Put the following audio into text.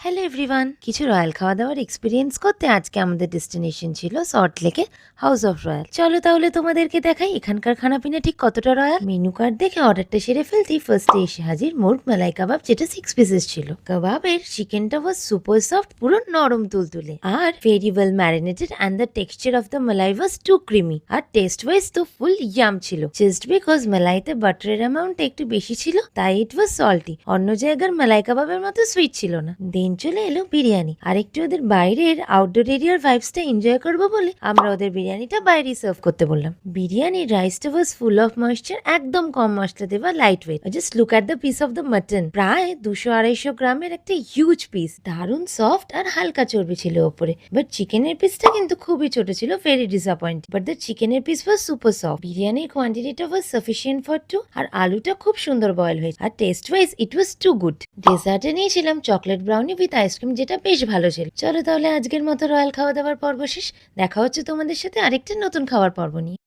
Hello everyone, কিছু royal খাওয়া দাওয়ার এক্সপিরিয়েন্স করতে আজকে আমাদের ডেস্টিনেশন ছিল সল্ট লেকে হাউস অফ রয়্যাল। চলো তাহলে তোমাদেরকে দেখাই এখানকার খানাপিনা ঠিক কতটা রয়্যাল। মেনু কার্ড দেখে অর্ডারটা সেরে ফেলতেই ফার্স্টে এসে হাজির মোর্গ মালাই কাবাব, যেটা 6 পিসেস ছিল। কাবাবের চিকেনটা ওয়াজ সুপার সফট, পুরো নরম তুলতুলে আর very well marinated, and the texture of the malai was too creamy. আর টেস্ট ওয়াইজ তো ফুল ইয়াম ছিল, জাস্ট বিকজ মালাইতে বাটারের অ্যামাউন্ট একটু বেশি ছিল তাই ইট ওয়াজ সল্টি। অন্য জায়গার মালাই কাবাবের মতো সুইট ছিল না। দেন চলে এলো বিরিয়ানি। আর একটু ওদের বাইরের আউটডোর এরিয়ার ভাইবসটা এনজয় করবো বলে আমরা ওদের বিরিয়ানিটা বাইরেই সার্ভ করতে বললাম। বিরিয়ানির রাইসটা ওয়াজ ফুল অফ ময়েশ্চার, একদম কম মশলা দেওয়া, light weight. Just look at the piece of the mutton, প্রায় 200-250 গ্রামের একটা হিউজ পিস, দারুন সফট আর হালকা চর্বি ছিল ওপরে। বাট চিকেনের পিসটা কিন্তু খুবই ছোট ছিল, ভেরি ডিসঅ্যাপয়েন্ট। বাট দ্য চিকেনের পিস ওয়াজ সুপার সফট। বিরিয়ানির কোয়ান্টিটিটা ওয়াজ সাফিসিয়েন্ট ফর টু, আর আলুটা খুব সুন্দর বয়েল হয়েছে। আর test wise it was too good. ডেজার্টে নিয়েছিলাম চকলেট ব্রাউনি উইথ আইসক্রিম, যেটা বেশ ভালো ছিল। চলো তাহলে আজকের মতো রয়্যাল খাওয়া দাওয়ার পর্ব শেষ। দেখা হচ্ছে তোমাদের সাথে আরেকটা নতুন খাওয়ার পর্ব নিয়ে।